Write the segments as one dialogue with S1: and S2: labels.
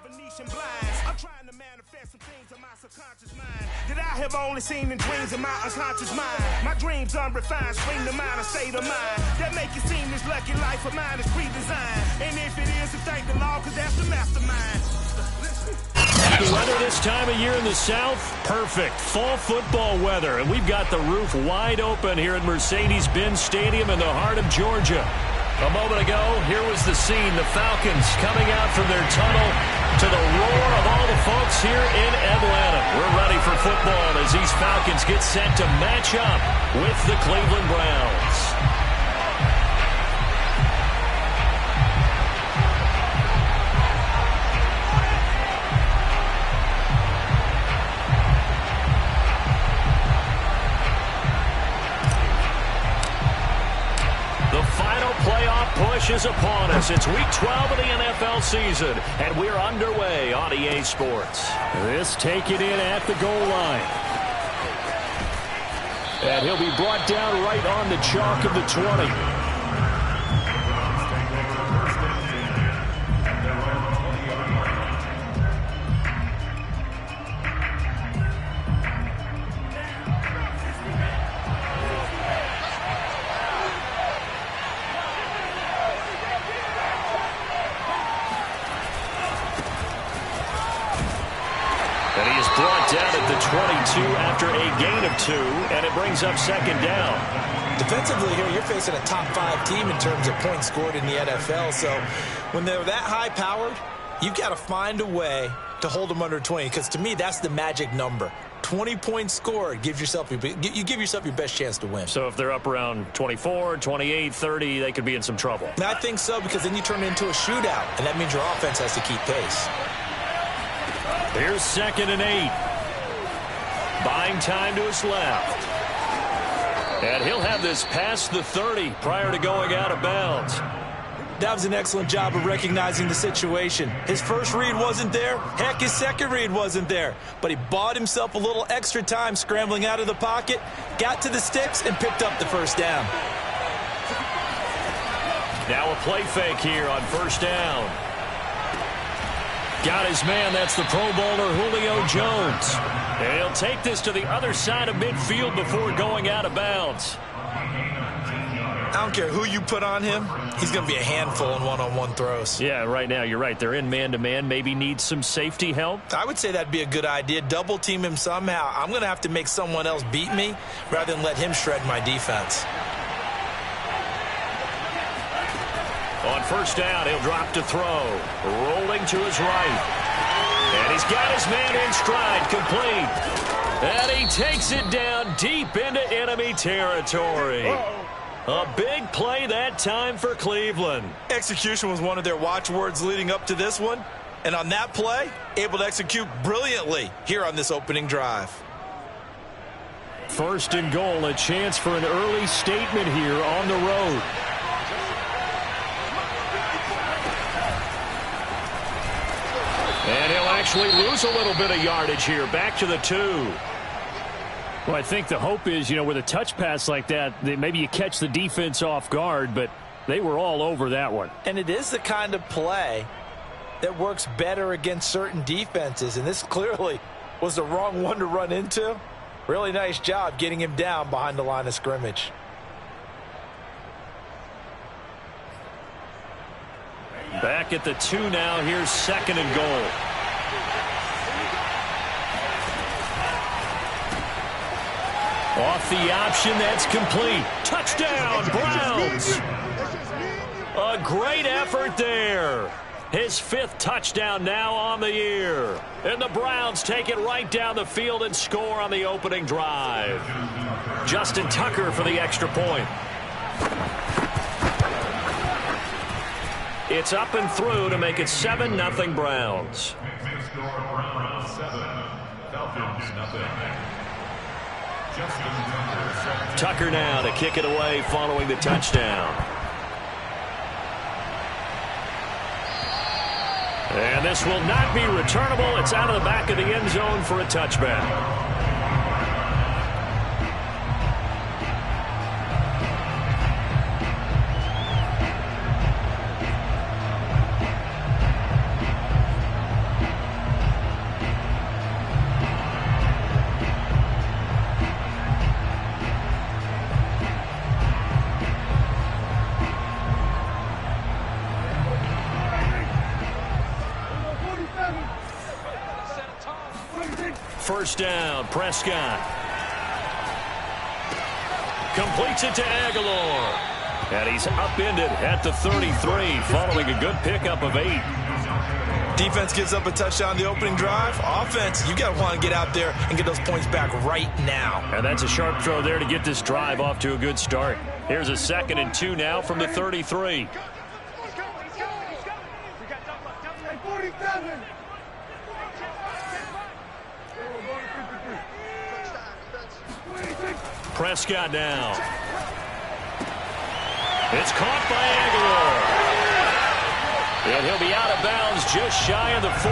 S1: Venetian blinds. I'm trying to manifest some things in my subconscious mind that I have only seen in dreams in my unconscious mind. My dreams unrefined, spring to mind, a state of mind that make it seem this lucky life of mine is pre-designed. And if it is, then thank the Lord, cause that's the mastermind.
S2: The weather this time of year in the South, perfect. Fall football weather, and we've got the roof wide open here at Mercedes-Benz Stadium in the heart of Georgia. A moment ago, here was the scene. The Falcons coming out from their tunnel to the roar of all the folks here in Atlanta. We're ready for football as these Falcons get set to match up with the Cleveland Browns. Push is upon us. It's week 12 of the NFL season, and we're underway on EA Sports. This taken in at the goal line. And he'll be brought down right on the chalk of the 20. Down at the 22 after a gain of 2, and it brings up second down.
S3: Defensively here, you're facing a top 5 team in terms of points scored in the NFL, so when they're that high-powered, you've got to find a way to hold them under 20, because to me, that's the magic number. 20 points scored, you give yourself your best chance to win.
S2: So if they're up around 24, 28, 30, they could be in some trouble.
S3: And I think so, because then you turn it into a shootout, and that means your offense has to keep pace.
S2: Here's 2nd and 8. Buying time to his left. And he'll have this past the 30 prior to going out of bounds.
S3: That was an excellent job of recognizing the situation. His first read wasn't there. Heck, his second read wasn't there. But he bought himself a little extra time scrambling out of the pocket, got to the sticks, and picked up the first down.
S2: Now a play fake here on first down. Got his man. That's the Pro Bowler Julio Jones. And he'll take this to the other side of midfield before going out of bounds.
S3: I don't care who you put on him. He's going to be a handful in one-on-one throws.
S2: Yeah, right now, you're right. They're in man-to-man. Maybe needs some safety help.
S3: I would say that'd be a good idea. Double team him somehow. I'm going to have to make someone else beat me rather than let him shred my defense.
S2: On first down, he'll drop to throw. Rolling to his right. And he's got his man in stride, complete. And he takes it down deep into enemy territory. A big play that time for Cleveland.
S3: Execution was one of their watchwords leading up to this one. And on that play, able to execute brilliantly here on this opening drive.
S2: First and goal, a chance for an early statement here on the road. And he'll actually lose a little bit of yardage here. Back to the 2.
S4: Well, I think the hope is, with a touch pass like that maybe you catch the defense off guard, but they were all over that one.
S3: And it is the kind of play that works better against certain defenses, and this clearly was the wrong one to run into. Really nice job getting him down behind the line of scrimmage.
S2: Back at the 2 now. Here's 2nd and goal. Off the option, that's complete. Touchdown, Browns. A great effort there. His 5th touchdown now on the year. And the Browns take it right down the field and score on the opening drive. Justin Tucker for the extra point. It's up and through to make it 7-0 Browns. Tucker now to kick it away following the touchdown. And this will not be returnable. It's out of the back of the end zone for a touchback. first down. Prescott completes it to Aguilar. And he's upended at the 33 following a good pickup of 8.
S3: Defense gives up a touchdown the opening drive. Offense, you got to want to get out there and get those points back right now.
S2: And that's a sharp throw there to get this drive off to a good start. Here's a 2nd and 2 now from the 33. Prescott now. It's caught by Aguilar. And he'll be out of bounds just shy of the 40.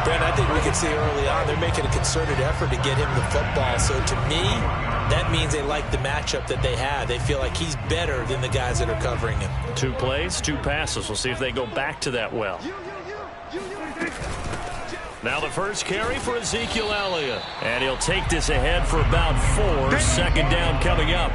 S3: Brent, I think we could see early on they're making a concerted effort to get him the football. So to me, that means they like the matchup that they have. They feel like he's better than the guys that are covering him. 2
S2: plays, 2 passes. We'll see if they go back to that well. Now the first carry for Ezekiel Elliott. And he'll take this ahead for about 4. 2nd down coming up.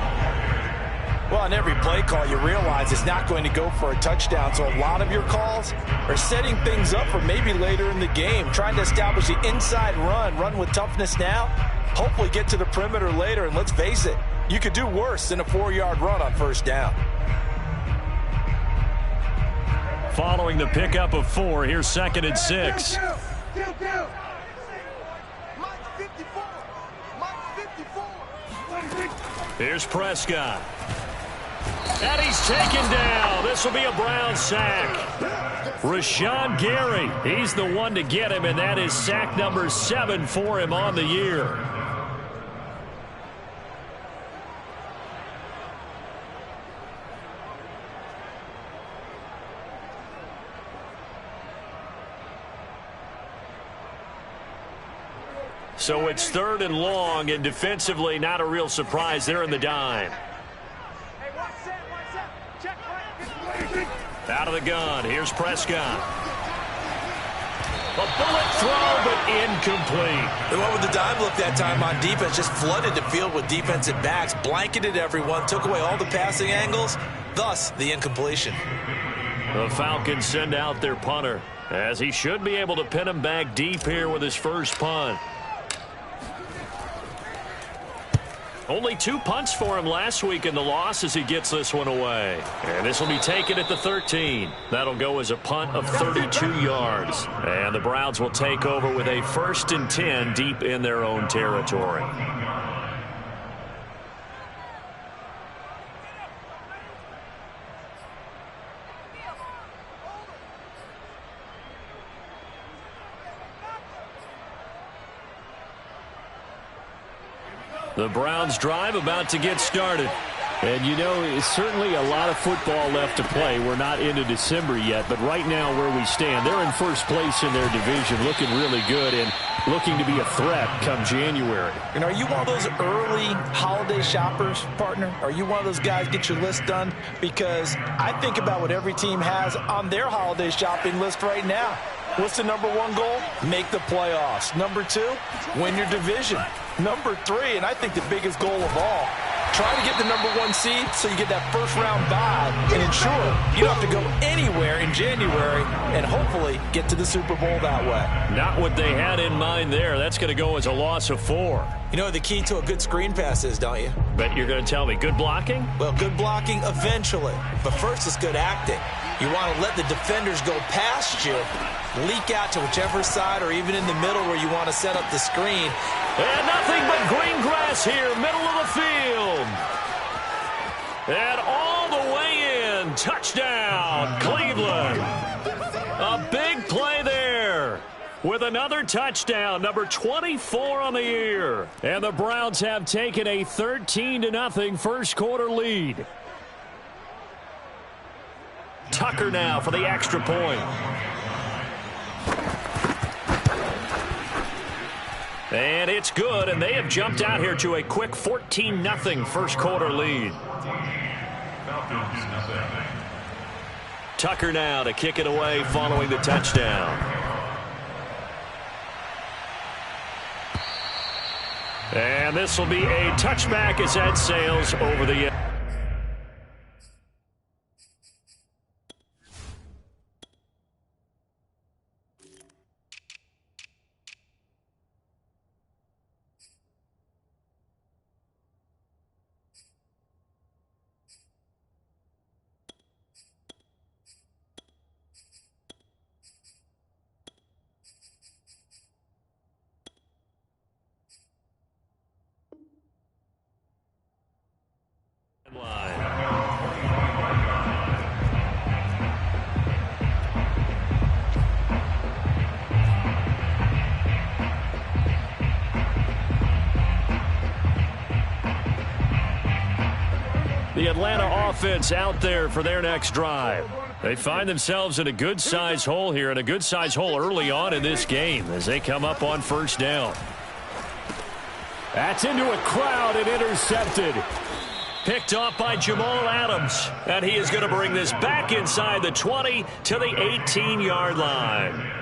S3: Well, on every play call, you realize it's not going to go for a touchdown. So a lot of your calls are setting things up for maybe later in the game, trying to establish the inside run with toughness now, hopefully get to the perimeter later. And let's face it, you could do worse than a 4-yard run on first down.
S2: Following the pickup of 4, here's 2nd and 6. Here's Prescott. And he's taken down. This will be a Brown sack. Rashawn Gary, he's the one to get him, and that is sack number 7 for him on the year. So it's 3rd and long, and defensively not a real surprise. They're in the dime. Out of the gun. Here's Prescott. A bullet throw, but incomplete.
S3: They went with the dime look that time on defense. Just flooded the field with defensive backs. Blanketed everyone. Took away all the passing angles. Thus, the incompletion.
S2: The Falcons send out their punter, as he should be able to pin him back deep here with his first punt. Only 2 punts for him last week in the loss as he gets this one away. And this will be taken at the 13. That'll go as a punt of 32 yards. And the Browns will take over with a 1st and 10 deep in their own territory. The Browns drive about to get started.
S4: And, you know, it's certainly a lot of football left to play. We're not into December yet, but right now where we stand, they're in first place in their division, looking really good and looking to be a threat come January.
S3: And are you one of those early holiday shoppers, partner? Are you one of those guys get your list done? Because I think about what every team has on their holiday shopping list right now. What's the number 1 goal? Make the playoffs. Number 2, win your division. Number 3, and I think the biggest goal of all, try to get the number 1 seed so you get that first-round bye and ensure you don't have to go anywhere in January and hopefully get to the Super Bowl that way.
S2: Not what they had in mind there. That's going to go as a loss of 4.
S3: You know what the key to a good screen pass is, don't you?
S2: Bet you're going to tell me. Good blocking?
S3: Well, good blocking eventually. But first, it's good acting. You want to let the defenders go past you, leak out to whichever side or even in the middle where you want to set up the screen.
S2: And nothing but green grass here, middle of the field. And all the way in. Touchdown, Cleveland. A big play there with another touchdown, number 24 on the year. And the Browns have taken a 13-0 first quarter lead. Tucker now for the extra point. And it's good, and they have jumped out here to a quick 14-0 first quarter lead. Tucker now to kick it away following the touchdown. And this will be a touchback as that sails over the end. Atlanta offense out there for their next drive. They find themselves in a good-sized hole here, and a good-sized hole early on in this game as they come up on first down.
S4: That's into a crowd and intercepted.
S2: Picked off by Jamal Adams, and he is going to bring this back inside the 20 to the 18-yard line.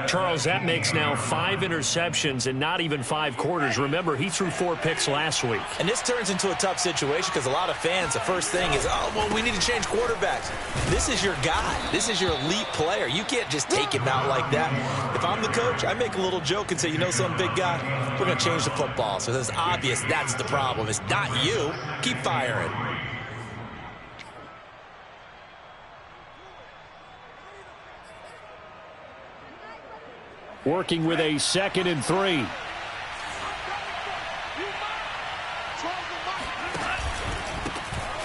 S2: Charles, that makes now 5 interceptions and not even 5 quarters. Remember, he threw 4 picks last week.
S3: And this turns into a tough situation because a lot of fans, the first thing is, oh, well, we need to change quarterbacks. This is your guy. This is your elite player. You can't just take him out like that. If I'm the coach, I make a little joke and say, you know something, big guy? We're going to change the football. So it's obvious that's the problem. It's not you. Keep firing.
S4: Working with a 2nd and 3.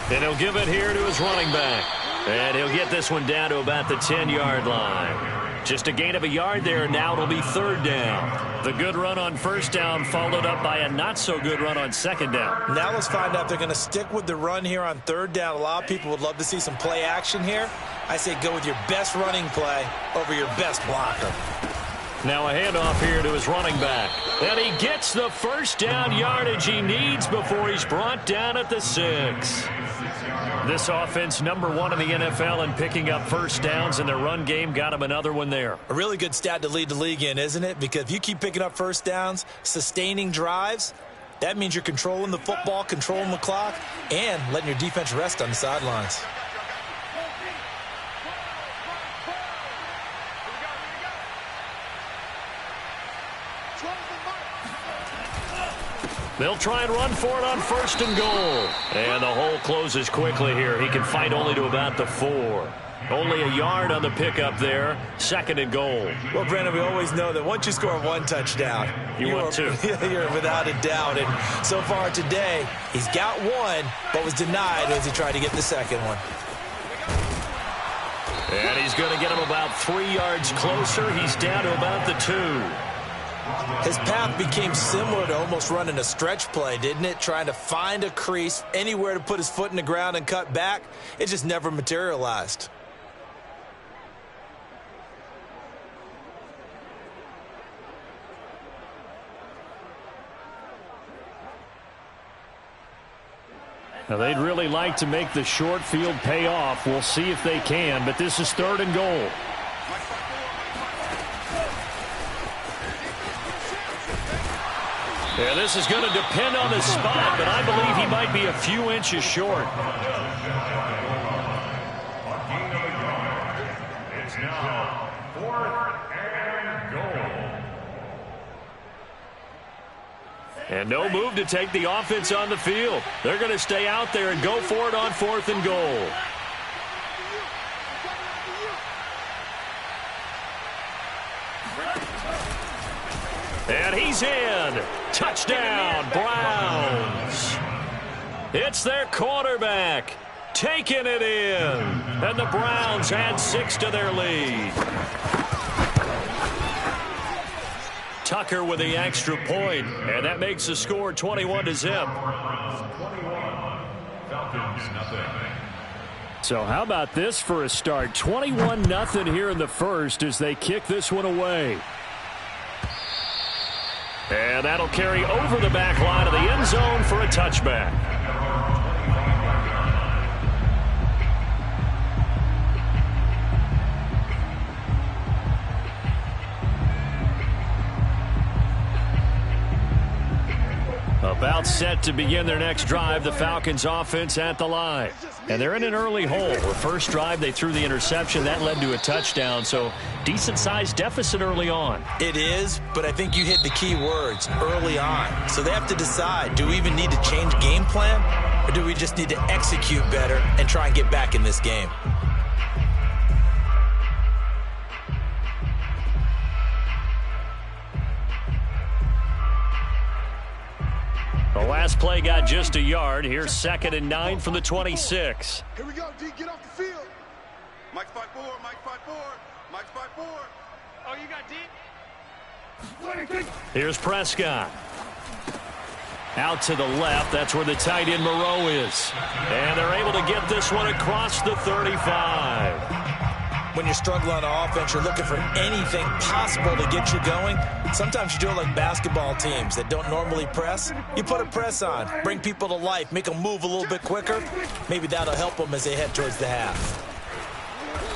S2: And he'll give it here to his running back. And he'll get this one down to about the 10-yard line. Just a gain of a yard there. Now it'll be 3rd down. The good run on first down followed up by a not-so-good run on 2nd down.
S3: Now let's find out if they're going to stick with the run here on 3rd down. A lot of people would love to see some play action here. I say go with your best running play over your best blocker.
S2: Now a handoff here to his running back. And he gets the first down yardage he needs before he's brought down at the 6. This offense #1 in the NFL in picking up first downs, and their run game got him another one there.
S3: A really good stat to lead the league in, isn't it? Because if you keep picking up first downs, sustaining drives, that means you're controlling the football, controlling the clock, and letting your defense rest on the sidelines.
S2: They'll try and run for it on 1st and goal. And the hole closes quickly here. He can fight only to about the 4. Only a yard on the pickup there. 2nd and goal.
S3: Well, Brandon, we always know that once you score 1 touchdown,
S2: you want 2.
S3: You're without a doubt. And so far today, he's got 1, but was denied as he tried to get the 2nd one.
S2: And he's going to get him about 3 yards closer. He's down to about the 2.
S3: His path became similar to almost running a stretch play, didn't it? Trying to find a crease, anywhere to put his foot in the ground and cut back. It just never materialized.
S4: Now, they'd really like to make the short field pay off. We'll see if they can, but this is 3rd and goal.
S2: Yeah, this is going to depend on the spot, but I believe he might be a few inches short.
S1: It's now 4th and goal.
S2: And no move to take the offense on the field. They're going to stay out there and go for it on 4th and goal. And he's in. Touchdown, Browns. It's their quarterback taking it in. And the Browns add 6 to their lead. Tucker with the extra point, and that makes the score 21-0.
S4: So how about this for a start? 21-0 here in the first as they kick this one away.
S2: And that'll carry over the back line of the end zone for a touchback. About set to begin their next drive, the Falcons offense at the line. And they're in an early hole. The first drive, they threw the interception. That led to a touchdown, so decent-sized deficit early on.
S3: It is, but I think you hit the key words, early on. So they have to decide, do we even need to change game plan, or do we just need to execute better and try and get back in this game?
S2: The last play got just a yard. Here's 2nd and 9 from the 26.
S5: Here we go, D. Get off the field. Mike's 5-4. Mike's 5-4. Mike's 5-4. Oh, you got D?
S2: Here's Prescott. Out to the left. That's where the tight end Moreau is. And they're able to get this one across the 35.
S3: When you're struggling on offense, you're looking for anything possible to get you going. Sometimes you do it like basketball teams that don't normally press. You put a press on, bring people to life, make them move a little bit quicker. Maybe that'll help them as they head towards the half.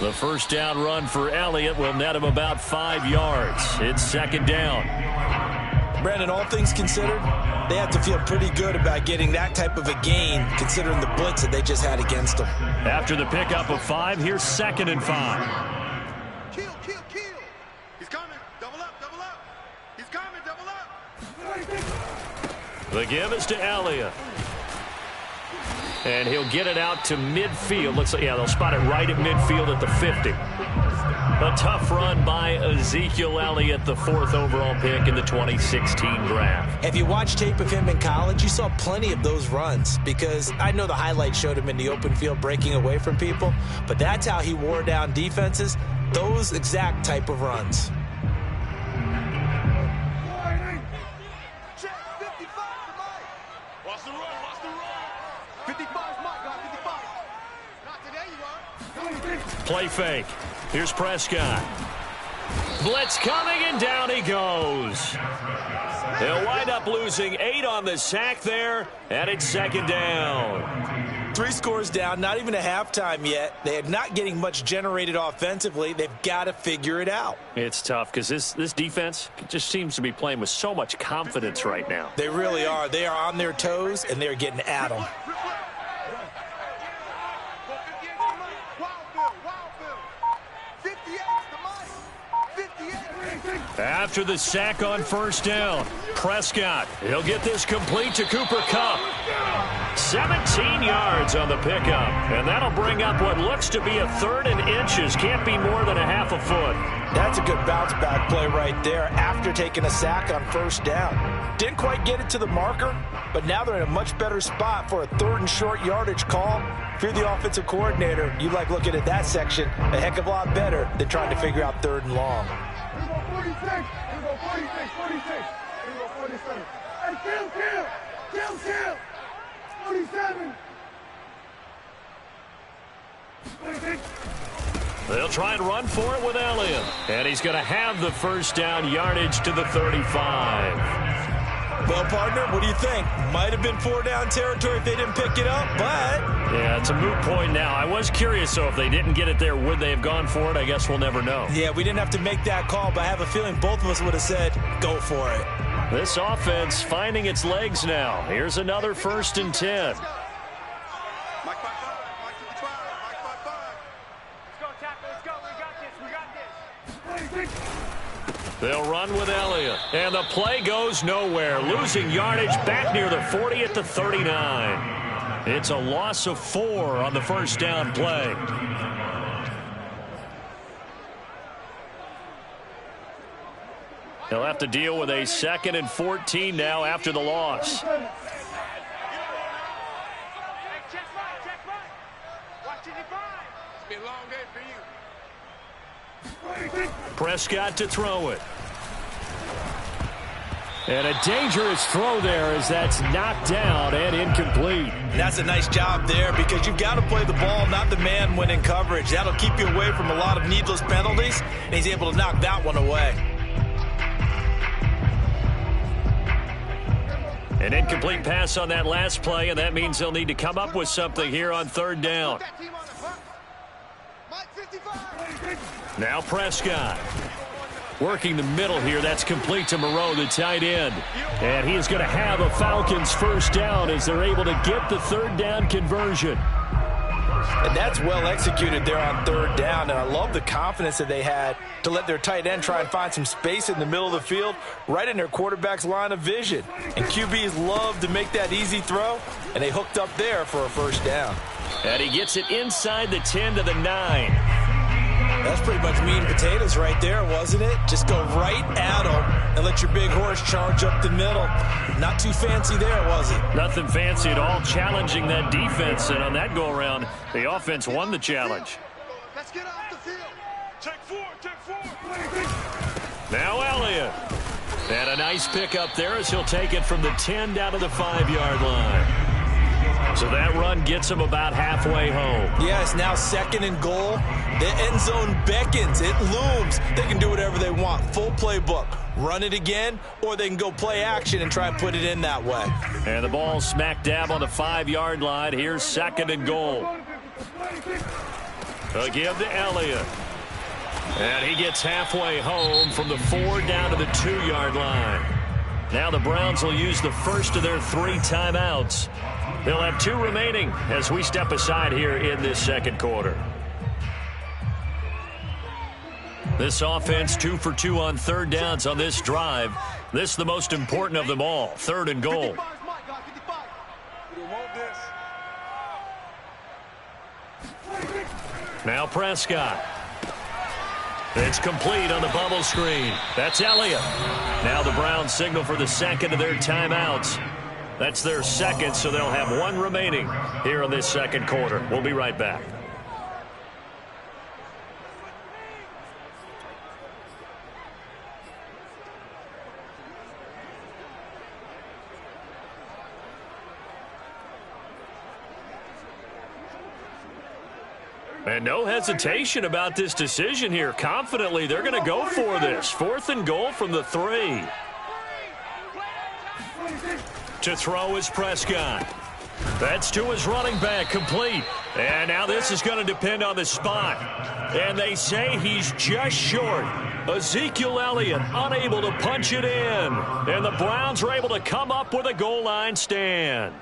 S2: The first down run for Elliott will net him about 5 yards. It's second down.
S3: Brandon, all things considered, they have to feel pretty good about getting that type of a gain considering the blitz that they just had against them.
S2: After the pickup of 5, here's 2nd and 5.
S5: Kill. He's coming. Double up. He's coming. Double up.
S2: The give is to Elliott. And he'll get it out to midfield. Looks like, yeah, they'll spot it right at midfield at the 50. A tough run by Ezekiel Elliott, the 4th overall pick in the 2016 draft.
S3: If you watched tape of him in college, you saw plenty of those runs because I know the highlights showed him in the open field breaking away from people, but that's how he wore down defenses, those exact type of runs.
S5: Watch the run. 55's Mike, got 55. Not today, you are.
S2: Play fake. Here's Prescott. Blitz coming, and down he goes. They'll wind up losing 8 on the sack there, and it's second down.
S3: 3 scores down, not even a halftime yet. They are not getting much generated offensively. They've got to figure it out.
S2: It's tough because this defense just seems to be playing with so much confidence right now.
S3: They really are. They are on their toes, and they're getting at them.
S2: After the sack on first down, Prescott, he'll get this complete to Cooper Kupp. 17 yards on the pickup, and that'll bring up what looks to be a 3rd and inches. Can't be more than a half a foot.
S3: That's a good bounce-back play right there after taking a sack on first down. Didn't quite get it to the marker, but now they're in a much better spot for a 3rd and short yardage call. If you're the offensive coordinator, you like looking at that section a heck of a lot better than trying to figure out 3rd and long.
S5: 46. Here we go, 46. Here we go, 47. Hey, kill. 47. 46.
S2: They'll try and run for it with Elliott. And he's going to have the first down yardage to the 35.
S3: Well, partner, what do you think? Might have been 4-down territory if they didn't pick it up, but...
S2: Yeah, it's a moot point now. I was curious, so if they didn't get it there, would they have gone for it? I guess we'll never know.
S3: Yeah, we didn't have to make that call, but I have a feeling both of us would have said, go for it.
S2: This offense finding its legs now. Here's another 1st and 10.
S5: Mike 5-5. Mike 55. Mike 5-5. Let's go, tackle. Let's go. We got this.
S2: They'll run with Elliott. And the play goes nowhere. Losing yardage back near the 40 at the 39. It's a loss of 4 on the first down play. They'll have to deal with a 2nd and 14 now after the loss. Prescott to throw it. And a dangerous throw there as that's knocked down and incomplete.
S3: That's a nice job there because you've got to play the ball, not the man when in coverage. That'll keep you away from a lot of needless penalties, and he's able to knock that one away.
S2: An incomplete pass on that last play, and that means they'll need to come up with something here on 3rd down. Now Prescott. Working the middle here. That's complete to Moreau, the tight end. And he is going to have a Falcons first down as they're able to get the 3rd down conversion.
S3: And that's well executed there on 3rd down. And I love the confidence that they had to let their tight end try and find some space in the middle of the field, right in their quarterback's line of vision. And QBs love to make that easy throw, and they hooked up there for a first down.
S2: And he gets it inside the 10 to the 9.
S3: That's pretty much meat and potatoes right there, wasn't it? Just go right at them and let your big horse charge up the middle. Not too fancy there, was it?
S2: Nothing fancy at all, challenging that defense. And on that go-around, the offense won the challenge.
S5: Let's get off the field. Take 4.
S2: Now Elliott. And a nice pickup there as he'll take it from the 10 down to the 5-yard line. So that run gets him about halfway home.
S3: Yeah, it's now 2nd and goal. The end zone beckons. It looms. They can do whatever they want. Full playbook. Run it again, or they can go play action and try and put it in that way.
S2: And the ball smack dab on the 5-yard line. Here's 2nd and goal. They'll give to Elliott. And he gets halfway home from the 4 down to the 2-yard line. Now the Browns will use the first of their 3 timeouts. They'll have 2 remaining as we step aside here in this second quarter. This offense 2 for 2 on 3rd downs on this drive. This is the most important of them all. 3rd and goal. Now Prescott. It's complete on the bubble screen. That's Elliott. Now the Browns signal for the 2nd of their timeouts. That's their 2nd, so they'll have 1 remaining here in this second quarter. We'll be right back. And no hesitation about this decision here. Confidently, they're going to go for this. 4th and goal from the 3. To throw is Prescott. That's to his running back, complete. And now this is going to depend on the spot. And they say he's just short. Ezekiel Elliott unable to punch it in. And the Browns are able to come up with a goal line stand.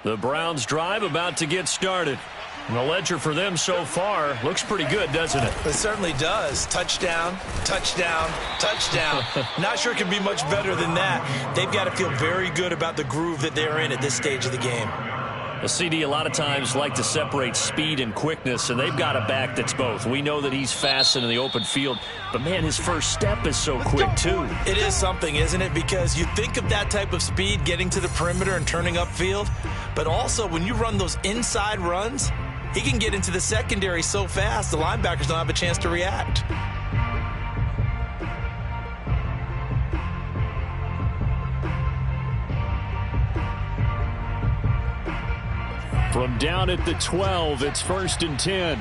S2: The Browns drive about to get started. And the ledger for them so far looks pretty good, doesn't it?
S3: It certainly does. Touchdown, touchdown, touchdown. Not sure it can be much better than that. They've got to feel very good about the groove that they're in at this stage of the game.
S2: A CD a lot of times like to separate speed and quickness, and they've got a back that's both. We know that he's fast in the open field, but, man, his first step is so quick, too.
S3: It is something, isn't it? Because you think of that type of speed getting to the perimeter and turning upfield, but also when you run those inside runs, he can get into the secondary so fast the linebackers don't have a chance to react.
S2: From down at the 12, it's 1st and 10.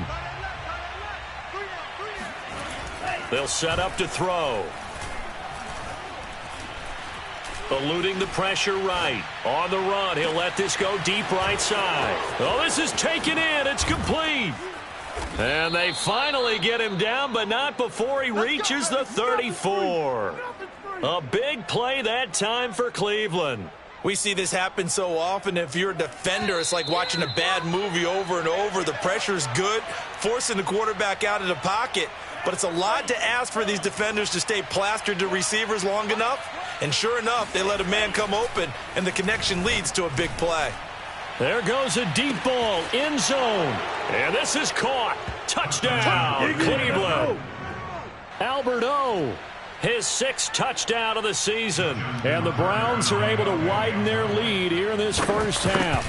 S2: They'll set up to throw. Eluding the pressure right. On the run, he'll let this go deep right side. Oh, this is taken in. It's complete. And they finally get him down, but not before he reaches the 34. A big play that time for Cleveland.
S3: We see this happen so often. If you're a defender, it's like watching a bad movie over and over. The pressure's good, forcing the quarterback out of the pocket. But it's a lot to ask for these defenders to stay plastered to receivers long enough. And sure enough, they let a man come open, and the connection leads to a big play.
S2: There goes a deep ball, end zone. And this is caught. Touchdown, Cleveland. Albert O, his 6th touchdown of the season. And the Browns are able to widen their lead here in this first half.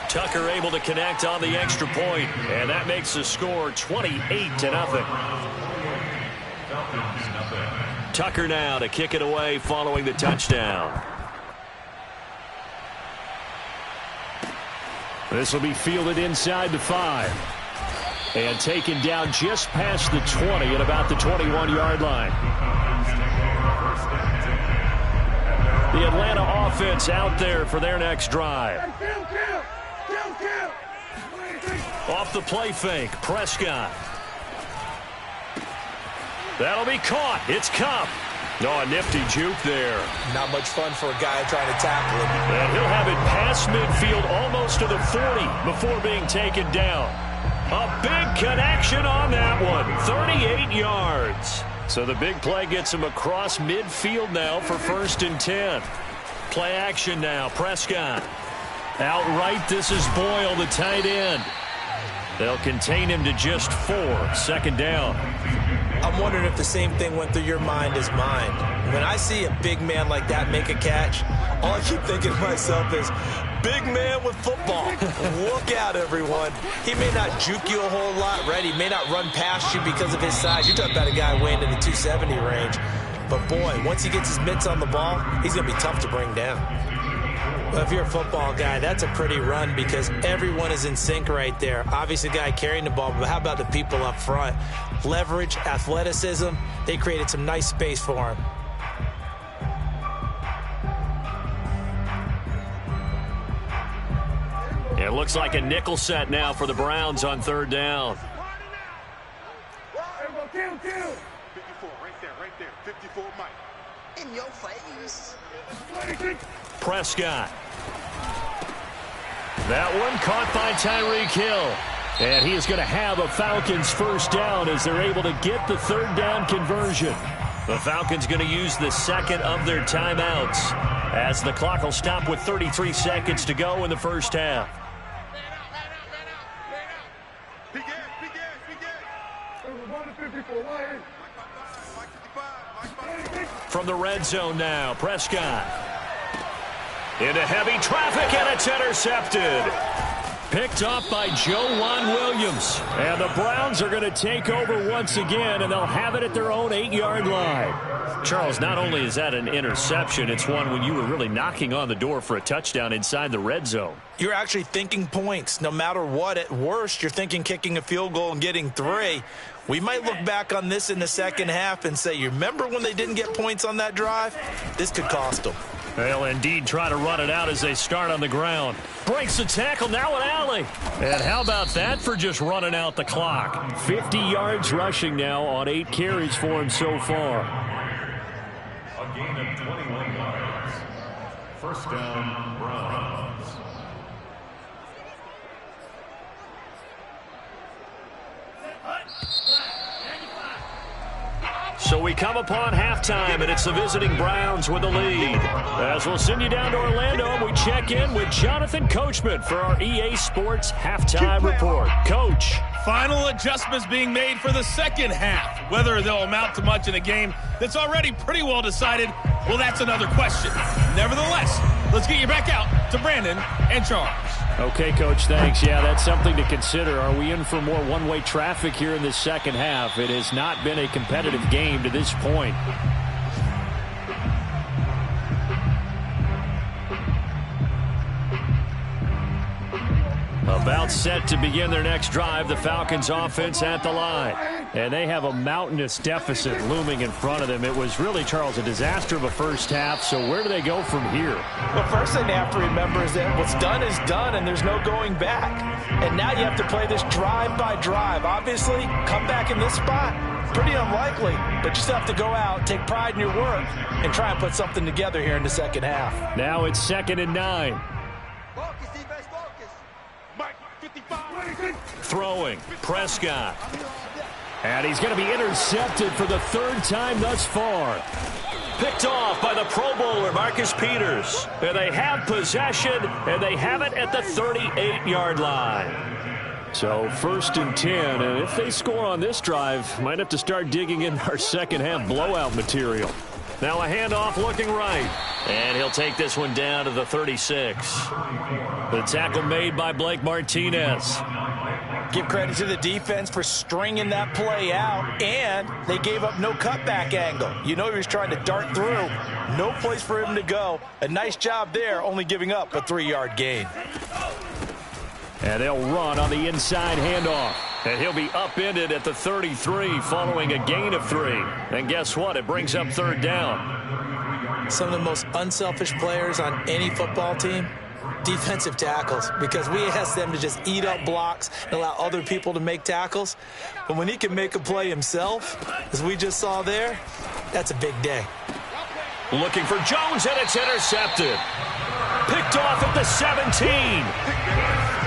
S2: Tucker able to connect on the extra point, and that makes the score 28-0. Tucker now to kick it away following the touchdown. This will be fielded inside the 5. And taken down just past the 20 at about the 21-yard line. The Atlanta offense out there for their next drive. Off the play fake, Prescott. That'll be caught. It's Cup. Oh, a nifty juke there.
S3: Not much fun for a guy trying to tackle him.
S2: And he'll have it past midfield almost to the 40 before being taken down. A big connection on that one. 38 yards. So the big play gets him across midfield now for 1st and 10. Play action now. Prescott. Outright, this is Boyle, the tight end. They'll contain him to just 4. 2nd down.
S3: I'm wondering if the same thing went through your mind as mine. When I see a big man like that make a catch, all I keep thinking to myself is, big man with football. Look out, everyone. He may not juke you a whole lot, right? He may not run past you because of his size. You're talking about a guy weighing in the 270 range. But, boy, once he gets his mitts on the ball, he's going to be tough to bring down. Well, if you're a football guy, that's a pretty run because everyone is in sync right there. Obviously, the guy carrying the ball, but how about the people up front? Leverage, athleticism, they created some nice space for him.
S2: It looks like a nickel set now for the Browns on third down.
S5: 54, right there. 54, Mike. In your face.
S2: Prescott. That one caught by Tyreek Hill. And he is going to have a Falcons first down as they're able to get the third down conversion. The Falcons going to use the second of their timeouts as the clock will stop with 33 seconds to go in the first half. From the red zone now, Prescott. Into heavy traffic, and it's intercepted. Picked off by Joejuan Williams. And the Browns are going to take over once again, and they'll have it at their own 8-yard line. Charles, not only is that an interception, it's one when you were really knocking on the door for a touchdown inside the red zone.
S3: You're actually thinking points. No matter what, at worst, you're thinking kicking a field goal and getting 3. We might look back on this in the second half and say, you remember when they didn't get points on that drive? This could cost them.
S2: They'll indeed try to run it out as they start on the ground. Breaks the tackle, now an alley. And how about that for just running out the clock? 50 yards rushing now on 8 carries for him so far.
S6: A gain of 21 yards. First down, Browns.
S2: So we come upon halftime, and it's the visiting Browns with the lead. As we'll send you down to Orlando, and we check in with Jonathan Coachman for our EA Sports Halftime Report. Coach.
S7: Final adjustments being made for the second half. Whether they'll amount to much in a game that's already pretty well decided, well, that's another question. Nevertheless, let's get you back out to Brandon and Charles.
S4: Okay, Coach, thanks. Yeah, that's something to consider. Are we in for more one-way traffic here in this second half? It has not been a competitive game to this point. About set to begin their next drive, the Falcons offense at the line. And they have a mountainous deficit looming in front of them. It was really, Charles, a disaster of a first half, so where do they go from here?
S3: The first thing they have to remember is that what's done is done, and there's no going back. And now you have to play this drive by drive. Obviously, come back in this spot, pretty unlikely, but you still have to go out, take pride in your work, and try and put something together here in the second half.
S4: Now it's 2nd and 9.
S2: Throwing, Prescott.
S4: And he's going to be intercepted for the 3rd time thus far.
S2: Picked off by the Pro Bowler, Marcus Peters. And they have possession, and they have it at the 38-yard line.
S4: So 1st and 10, and if they score on this drive, might have to start digging in our second half blowout material.
S2: Now a handoff looking right. And he'll take this one down to the 36. The tackle made by Blake Martinez.
S3: Give credit to the defense for stringing that play out, and they gave up no cutback angle. You know he was trying to dart through. No place for him to go. A nice job there, only giving up a 3-yard gain.
S4: And they'll run on the inside handoff.
S2: And he'll be upended at the 33 following a gain of 3. And guess what? It brings up 3rd down.
S3: Some of the most unselfish players on any football team, defensive tackles, because we ask them to just eat up blocks and allow other people to make tackles. But when he can make a play himself, as we just saw there, that's a big day.
S2: Looking for Jones, and it's intercepted. Picked off at the 17.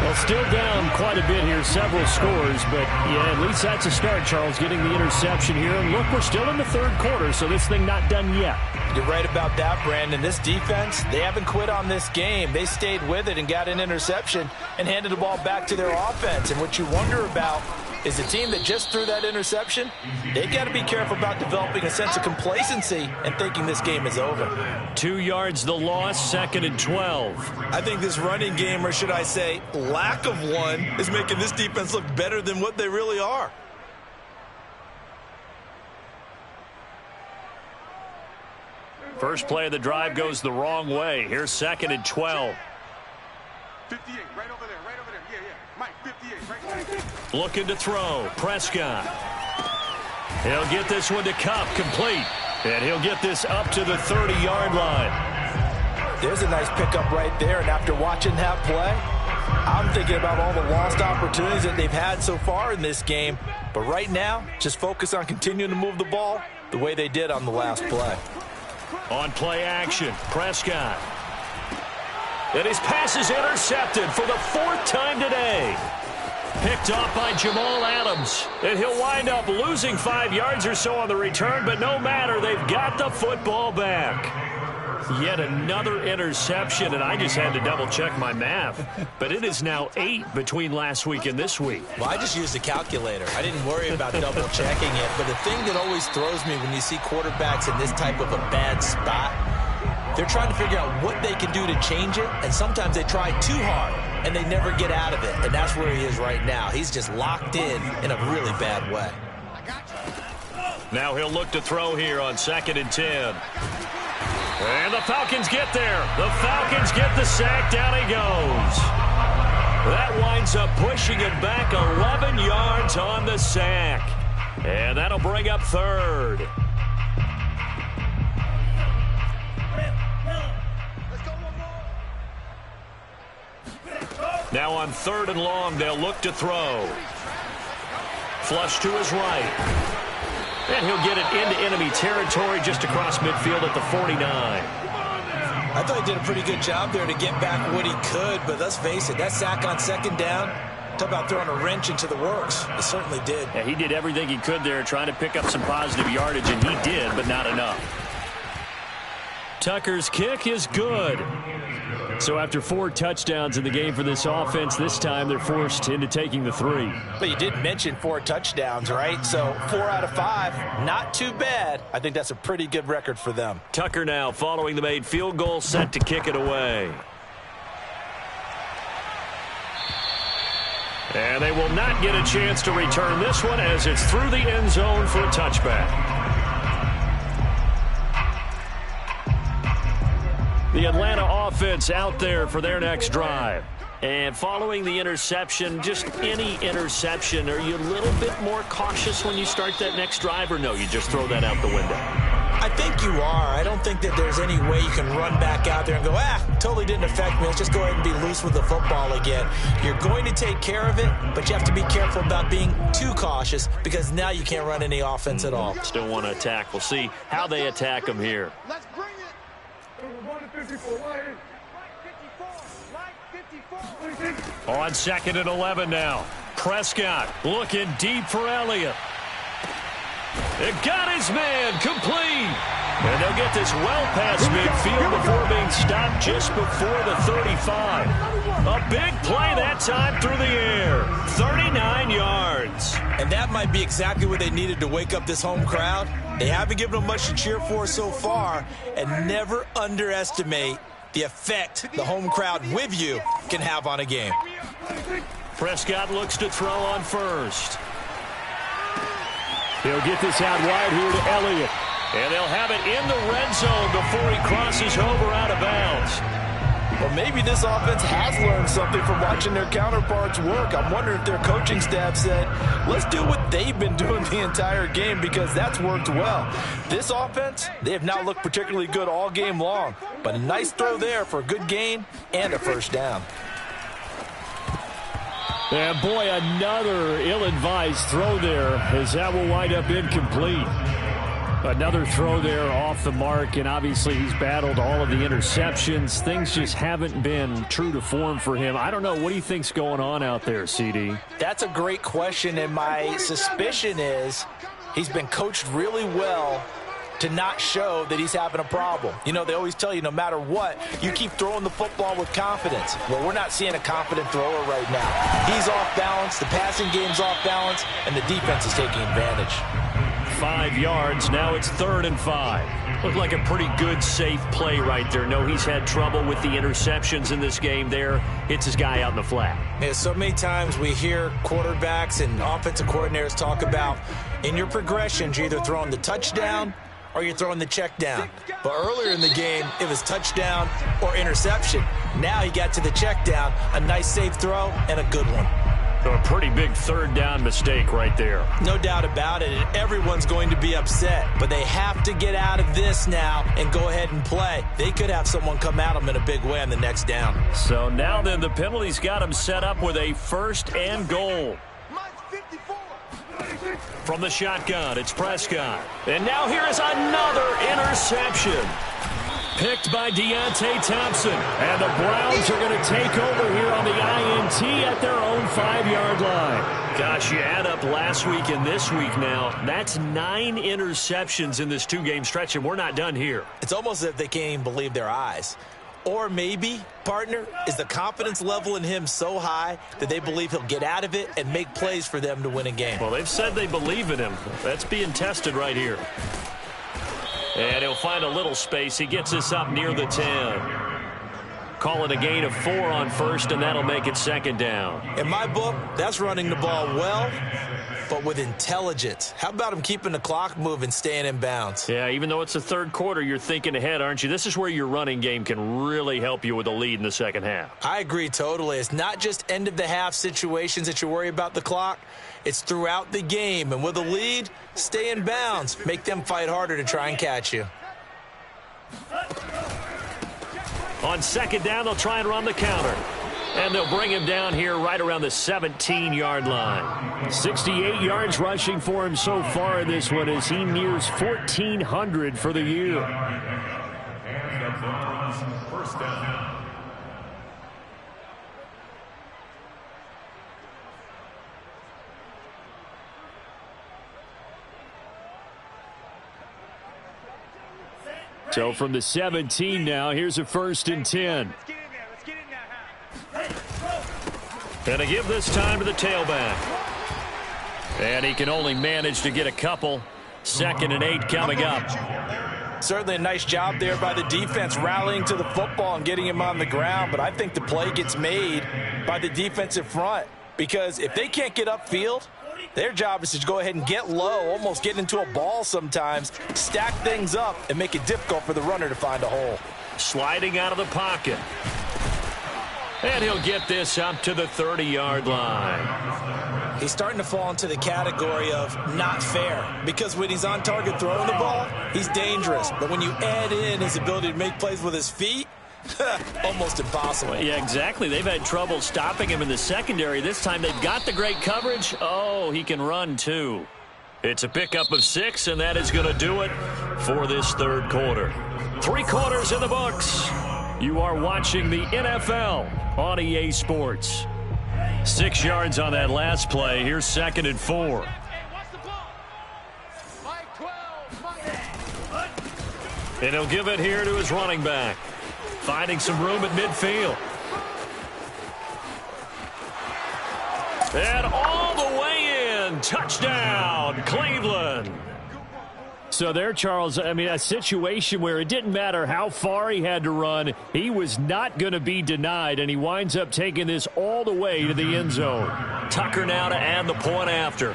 S4: Well, still down quite a bit here, several scores, but yeah, at least that's a start, Charles, getting the interception here. And look, we're still in the 3rd quarter, so this thing not done yet.
S3: You're right about that, Brandon. This defense, they haven't quit on this game. They stayed with it and got an interception and handed the ball back to their offense. And what you wonder about is the team that just threw that interception. They've got to be careful about developing a sense of complacency and thinking this game is over.
S2: 2 yards the loss, 2nd and 12.
S3: I think this running game, or should I say lack of one, is making this defense look better than what they really are.
S2: First play of the drive goes the wrong way. Here's 2nd and 12.
S5: 58, right over there, right over there. Yeah, yeah. Mike, 58, right there.
S2: Looking to throw. Prescott. He'll get this one to Cup, complete. And he'll get this up to the 30-yard line.
S3: There's a nice pickup right there, and after watching that play, I'm thinking about all the lost opportunities that they've had so far in this game. But right now, just focus on continuing to move the ball the way they did on the last play.
S2: On play action, Prescott. And his pass is intercepted for the 4th time today. Picked off by Jamal Adams. And he'll wind up losing 5 yards or so on the return, but no matter, they've got the football back. Yet another interception, and I just had to double-check my math. But it is now 8 between last week and this week.
S3: Well, I just used a calculator. I didn't worry about double-checking it. But the thing that always throws me when you see quarterbacks in this type of a bad spot, they're trying to figure out what they can do to change it, and sometimes they try too hard, and they never get out of it. And that's where he is right now. He's just locked in a really bad way.
S2: Now he'll look to throw here on 2nd and 10. And the Falcons get there. The Falcons get the sack. Down he goes. That winds up pushing him back 11 yards on the sack. And that'll bring up 3rd. Now on 3rd and long, they'll look to throw. Flush to his right. And he'll get it into enemy territory just across midfield at the 49.
S3: I thought he did a pretty good job there to get back what he could, but let's face it, that sack on 2nd down, talk about throwing a wrench into the works. It certainly did.
S2: Yeah, he did everything he could there, trying to pick up some positive yardage, and he did, but not enough. Tucker's kick is good. So after 4 touchdowns in the game for this offense, this time they're forced into taking the 3.
S3: But you did mention 4 touchdowns, right? So 4 out of 5, not too bad. I think that's a pretty good record for them.
S2: Tucker now following the made field goal, set to kick it away. And they will not get a chance to return this one as it's through the end zone for a touchback. The Atlanta offense out there for their next drive. And following the interception, just any interception, are you a little bit more cautious when you start that next drive, or no, you just throw that out the window?
S3: I think you are. I don't think that there's any way you can run back out there and go, totally didn't affect me. Let's just go ahead and be loose with the football again. You're going to take care of it, but you have to be careful about being too cautious because now you can't run any offense at all.
S2: Still want to attack. We'll see how they attack them here.
S5: Let's bring it. 54,
S2: On 2nd and 11 now. Prescott looking deep for Elliott. It got his man complete. And they'll get this well past midfield before being stopped just before the 35. A big play that time through the air. 39 yards.
S3: And that might be exactly what they needed to wake up this home crowd. They haven't given them much to cheer for so far. And never underestimate the effect the home crowd with you can have on a game.
S2: Prescott looks to throw on 1st. He'll get this out wide here to Elliott. And they'll have it in the red zone before he crosses over out of bounds.
S3: Well, maybe this offense has learned something from watching their counterparts work. I'm wondering if their coaching staff said, let's do what they've been doing the entire game because that's worked well. This offense, they have not looked particularly good all game long. But a nice throw there for a good gain and a 1st down.
S4: And boy, another ill-advised throw there as that will wind up incomplete. Another throw there off the mark, and obviously he's battled all of the interceptions. Things just haven't been true to form for him. I don't know. What do you think's going on out there, CD?
S3: That's a great question, and my suspicion is he's been coached really well to not show that he's having a problem. You know, they always tell you no matter what, you keep throwing the football with confidence. Well, we're not seeing a confident thrower right now. He's off balance, the passing game's off balance, and the defense is taking advantage.
S2: 5 yards, now it's 3rd and 5. Looked like a pretty good, safe play right there. No, he's had trouble with the interceptions in this game there. Hits his guy out in the flat.
S3: Yeah, so many times we hear quarterbacks and offensive coordinators talk about in your progressions, you're either throwing the touchdown or you're throwing the check down. But earlier in the game, it was touchdown or interception. Now he got to the check down, a nice safe throw, and a good one.
S2: So a pretty big 3rd down mistake right there.
S3: No doubt about it, and everyone's going to be upset. But they have to get out of this now and go ahead and play. They could have someone come at them in a big way on the next down.
S2: So now then the penalty's got him set up with a 1st and goal. From the shotgun, it's Prescott. And now here is another interception. Picked by Deontay Thompson. And the Browns are going to take over here on the INT at their own 5-yard line. Gosh, you add up last week and this week now. That's 9 interceptions in this 2-game stretch, and we're not done here.
S3: It's almost as if they can't even believe their eyes. Or maybe, partner, is the confidence level in him so high that they believe he'll get out of it and make plays for them to win a game.
S2: Well, they've said they believe in him. That's being tested right here. And he'll find a little space. He gets us up near the 10. Call it a gain of 4 on 1st, and that'll make it 2nd down.
S3: In my book, that's running the ball well, but with intelligence. How about him keeping the clock moving, staying in bounds?
S2: Yeah, even though it's the 3rd quarter, you're thinking ahead, aren't you? This is where your running game can really help you with a lead in the 2nd half.
S3: I agree totally. It's not just end-of-the-half situations that you worry about the clock. It's throughout the game. And with a lead, stay in bounds. Make them fight harder to try and catch you.
S2: On 2nd down, they'll try and run the counter. And they'll bring him down here right around the 17-yard line. 68 yards rushing for him so far in this one as he nears 1,400 for the year.
S6: And the Browns, 1st down.
S4: So from the 17 now, here's a 1st and 10.
S2: And to give this time to the tailback. And he can only manage to get a couple. 2nd and 8 coming up.
S3: Certainly a nice job there by the defense rallying to the football and getting him on the ground. But I think the play gets made by the defensive front. Because if they can't get upfield, their job is to go ahead and get low, almost get into a ball sometimes, stack things up, and make it difficult for the runner to find a hole.
S2: Sliding out of the pocket. And he'll get this up to the 30-yard line.
S3: He's starting to fall into the category of not fair, because when he's on target throwing the ball, he's dangerous. But when you add in his ability to make plays with his feet, almost impossible.
S2: Yeah, exactly. They've had trouble stopping him in the secondary. This time they've got the great coverage. Oh, he can run too. It's a pickup of 6, and that is going to do it for this 3rd quarter. 3 quarters in the books. You are watching the NFL on EA Sports. 6 yards on that last play. Here's 2nd and 4. And he'll give it here to his running back. Finding some room at midfield. And all the way in. Touchdown, Cleveland.
S4: So there, Charles, I mean, a situation where it didn't matter how far he had to run. He was not going to be denied, and he winds up taking this all the way to the end zone.
S2: Tucker now to add the point after.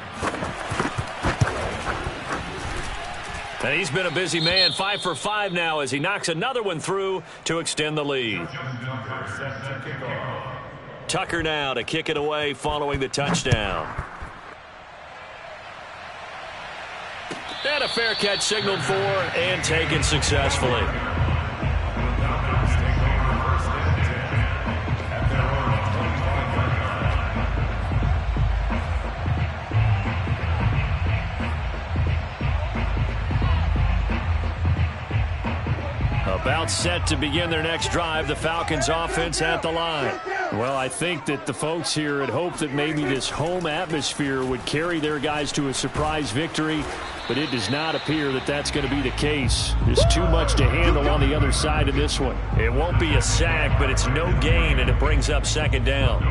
S2: And he's been a busy man, 5 for 5 now as he knocks another one through to extend the lead. Tucker now to kick it away following the touchdown. And a fair catch signaled for and taken successfully. About set to begin their next drive, the Falcons offense at the line.
S4: Well, I think that the folks here had hoped that maybe this home atmosphere would carry their guys to a surprise victory. but it does not appear that that's going to be the case. There's too much to handle on the other side of this one.
S2: It won't be a sack, but it's no gain, and it brings up second down.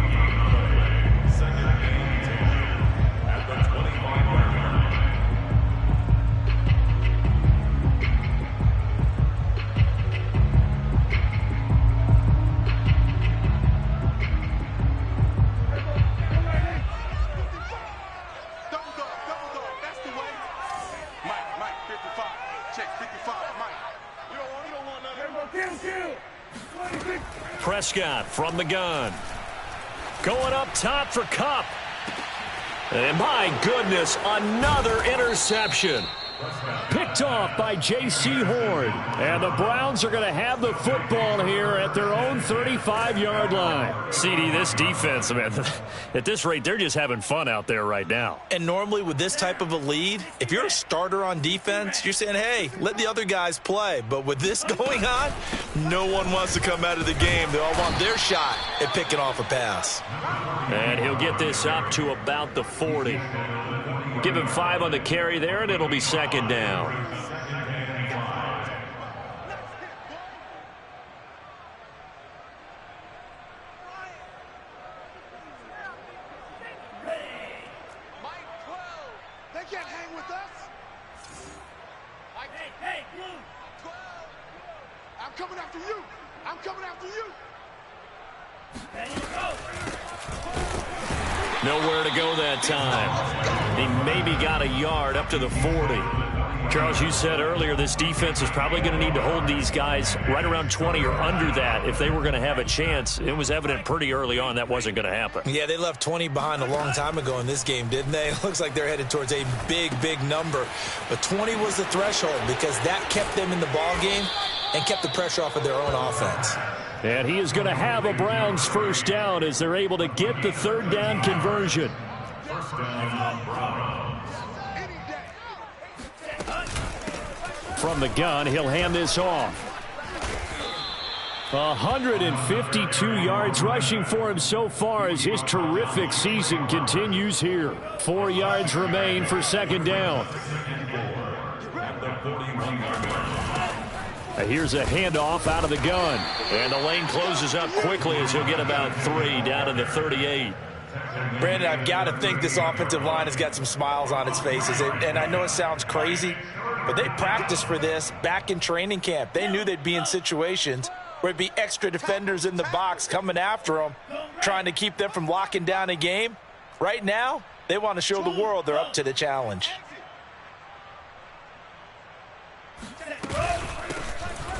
S2: Prescott from the gun. Going up top for Kupp. And my goodness, another interception.
S4: Picked off by J.C. Horn. And the Browns are going to have the football here at their own 35-yard line.
S2: CD, this defense, man, at this rate, they're just having fun out there right now.
S3: And normally with this type of a lead, if you're a starter on defense, you're saying, hey, let the other guys play. But with this going on, no one wants to come out of the game. They all want their shot at picking off a pass.
S2: And he'll get this up to about the 40. Give him 5 on the carry there, and it'll be second down.
S5: They can't hang with us. Hey, Blue. I'm coming after you. I'm coming after you. There you go.
S2: Nowhere to go that time. He maybe got a yard up to the 40. Charles, you said earlier this defense is probably going to need to hold these guys right around 20 or under that if they were going to have a chance. It was evident pretty early on that wasn't going to happen.
S3: Yeah, they left 20 behind a long time ago in this game, didn't they? It looks like they're headed towards a big, big number. But 20 was the threshold because that kept them in the ball game and kept the pressure off of their own offense.
S4: And he is going to have a Browns first down as they're able to get the third down conversion.
S6: First down, Browns.
S4: From the gun, he'll hand this off. 152 yards rushing for him so far as his terrific season continues here. 4 yards remain for second down. Here's a handoff out of the gun.
S2: And the lane closes up quickly as he'll get about 3 down to the 38.
S3: Brandon, I've got to think this offensive line has got some smiles on its faces. And I know it sounds crazy, but they practiced for this back in training camp. They knew they'd be in situations where it'd be extra defenders in the box coming after them, trying to keep them from locking down a game. Right now, they want to show the world they're up to the challenge.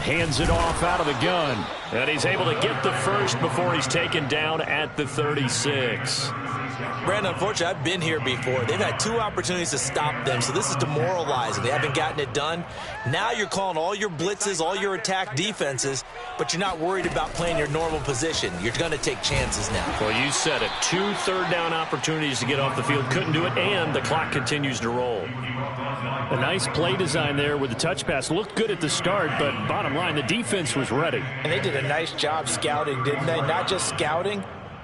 S4: Hands it off out of the gun.
S2: And he's able to get the first before he's taken down at the 36.
S3: Brandon, unfortunately, I've been here before. They've had 2 opportunities to stop them, so this is demoralizing. They haven't gotten it done. Now you're calling all your blitzes, all your attack defenses, but you're not worried about playing your normal position. You're going to take chances now.
S2: Well, you said it. 2 third-down opportunities to get off the field. Couldn't do it, and the clock continues to roll.
S4: A nice play design there with the touch pass. Looked good at the start, but bottom line, the defense was ready.
S3: And they did a nice job scouting, didn't they? Not just scouting,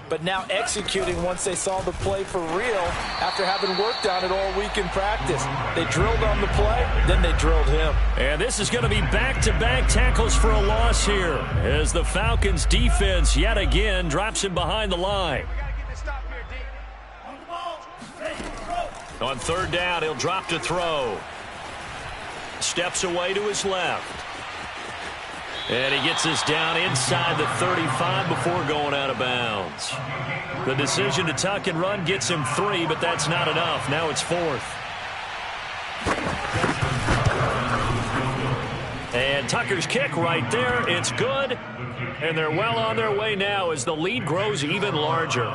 S3: but now executing once they saw the play for real after having worked on it all week in practice. They drilled on the play, then they drilled him.
S2: And this is going to be back-to-back tackles for a loss here as the Falcons defense yet again drops him behind the line. On third down, he'll drop to throw. Steps away to his left. And he gets this down inside the 35 before going out of bounds. The decision to tuck and run gets him 3, but that's not enough. Now it's 4th. And Tucker's kick right there. It's good. And they're well on their way now as the lead grows even larger.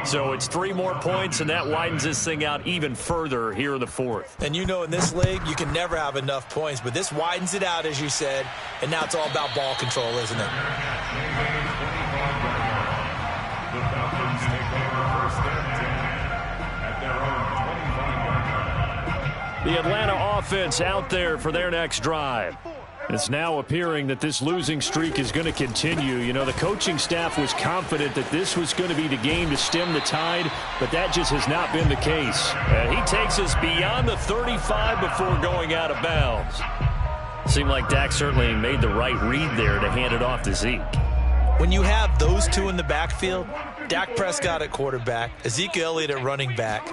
S2: So it's 3 more points, and that widens this thing out even further here in the 4th.
S3: And you know in this league, you can never have enough points, but this widens it out, as you said, and now it's all about ball control, isn't it?
S6: The Falcons take over first and 10 at their own 25-yard line.
S2: The Atlanta offense out there for their next drive.
S4: It's now appearing that this losing streak is going to continue. You know, the coaching staff was confident that this was going to be the game to stem the tide, but that just has not been the case.
S2: And he takes us beyond the 35 before going out of bounds.
S4: Seemed like Dak certainly made the right read there to hand it off to Zeke.
S3: When you have those two in the backfield, Dak Prescott at quarterback, Ezekiel Elliott at running back,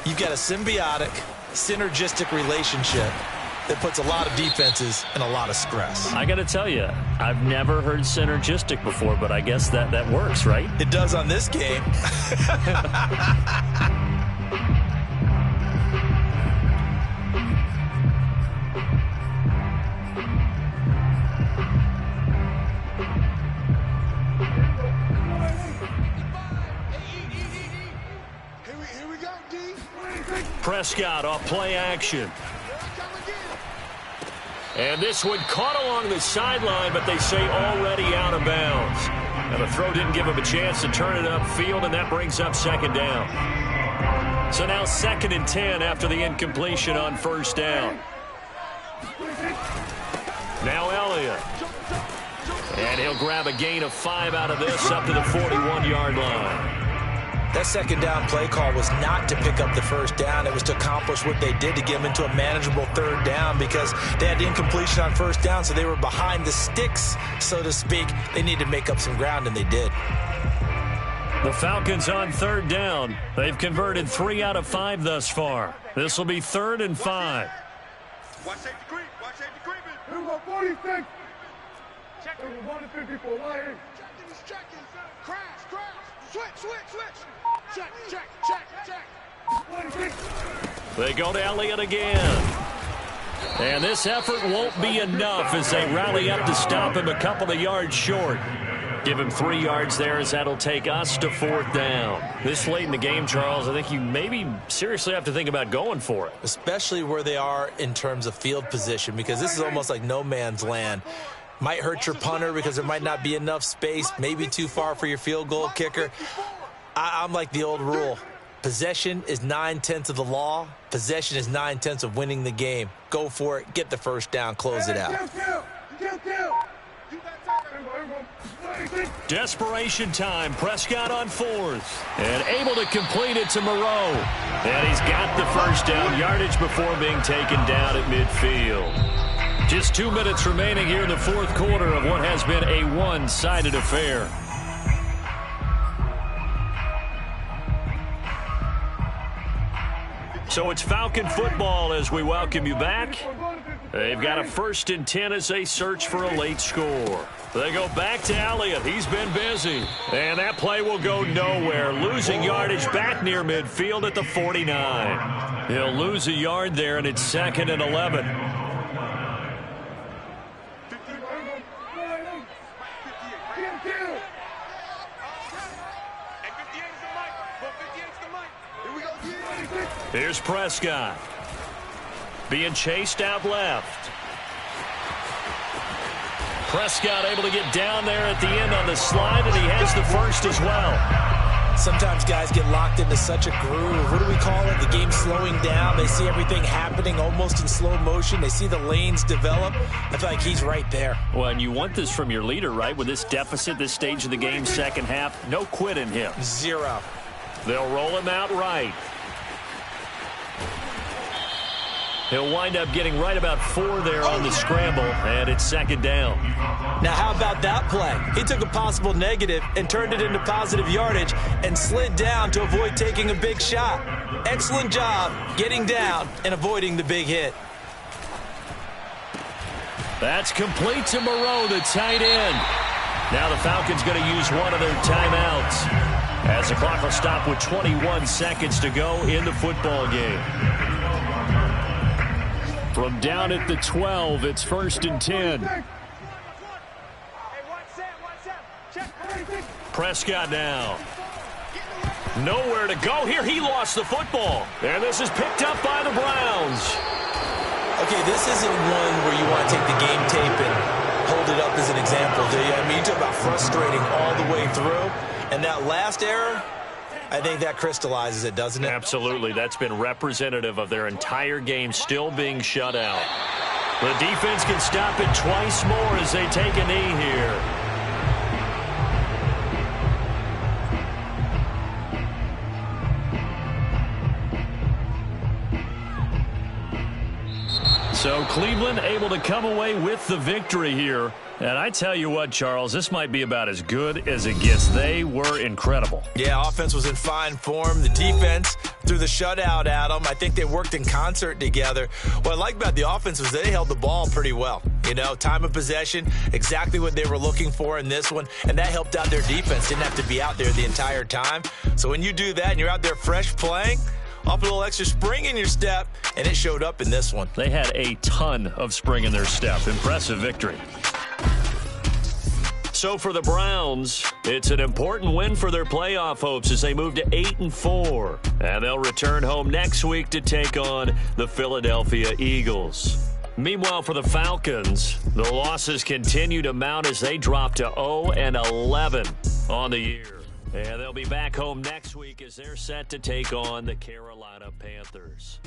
S3: you've got a symbiotic, synergistic relationship that puts a lot of defenses in a lot of stress.
S4: I got to tell you, I've never heard synergistic before, but I guess that works, right?
S3: It does on this game.
S2: Prescott off play action. And this one caught along the sideline, but they say already out of bounds. And the throw didn't give him a chance to turn it upfield, and that brings up second down. So now 2nd and 10 after the incompletion on first down. Now Elliott. And he'll grab a gain of 5 out of this up to the 41-yard line.
S3: That second down play call was not to pick up the first down. It was to accomplish what they did to get them into a manageable third down because they had incompletion on first down, so they were behind the sticks, so to speak. They needed to make up some ground, and they did.
S2: The Falcons on third down. They've converted 3 out of 5 thus far. This will be 3rd and 5.
S5: Watch safety creep. Watch safety creeping. Here we go, 46. Check. 154. Lie in. Checking is checking. Crash. Switch. Check. 46.
S2: They go to Elliott again. And this effort won't be enough as they rally up to stop him a couple of yards short. Give him 3 yards there as that'll take us to 4th down. This late in the game, Charles, I think you maybe seriously have to think about going for it.
S3: Especially where they are in terms of field position, because this is almost like no man's land. Might hurt your punter because there might not be enough space, maybe too far for your field goal kicker. I'm like the old rule. Possession is 9/10 of the law. Possession is 9/10 of winning the game. Go for it. Get the first down. Close it out.
S2: Desperation time. Prescott on 4th. And able to complete it to Moreau. And he's got the first down yardage before being taken down at midfield. Just 2 minutes remaining here in the 4th quarter of what has been a one-sided affair. So it's Falcon football as we welcome you back. They've got a 1st and 10 as they search for a late score. They go back to Elliott. He's been busy. And that play will go nowhere. Losing yardage back near midfield at the 49. He'll lose a yard there, and it's 2nd and 11. Here's Prescott. Being chased out left. Prescott able to get down there at the end on the slide, and he has the first as well.
S3: Sometimes guys get locked into such a groove. What do we call it? The game slowing down. They see everything happening almost in slow motion. They see the lanes develop. I feel like he's right there.
S2: Well, and you want this from your leader, right? With this deficit, this stage of the game, second half, no quit in him.
S3: 0.
S2: They'll roll him out right. He'll wind up getting right about 4 there on the scramble, and it's 2nd down.
S3: Now, how about that play? He took a possible negative and turned it into positive yardage and slid down to avoid taking a big shot. Excellent job getting down and avoiding the big hit.
S2: That's complete to Moreau, the tight end. Now the Falcons going to use one of their timeouts as the clock will stop with 21 seconds to go in the football game. From down at the 12, it's 1st and 10. Prescott now. Nowhere to go here. He lost the football. And this is picked up by the Browns.
S3: Okay, this isn't one where you want to take the game tape and hold it up as an example, do you? I mean, you talk about frustrating all the way through. And that last error, I think that crystallizes it, doesn't it?
S2: Absolutely. That's been representative of their entire game still being shut out. The defense can stop it twice more as they take a knee here. So Cleveland able to come away with the victory here. And I tell you what, Charles, this might be about as good as it gets. They were incredible.
S3: Yeah, offense was in fine form. The defense threw the shutout at them. I think they worked in concert together. What I like about the offense was they held the ball pretty well. You know, time of possession, exactly what they were looking for in this one, and that helped out their defense. Didn't have to be out there the entire time. So when you do that and you're out there fresh playing, up a little extra spring in your step, and it showed up in this one.
S2: They had a ton of spring in their step. Impressive victory. So for the Browns, it's an important win for their playoff hopes as they move to 8-4. And they'll return home next week to take on the Philadelphia Eagles. Meanwhile, for the Falcons, the losses continue to mount as they drop to 0-11 on the year. And they'll be back home next week as they're set to take on the Carolina Panthers.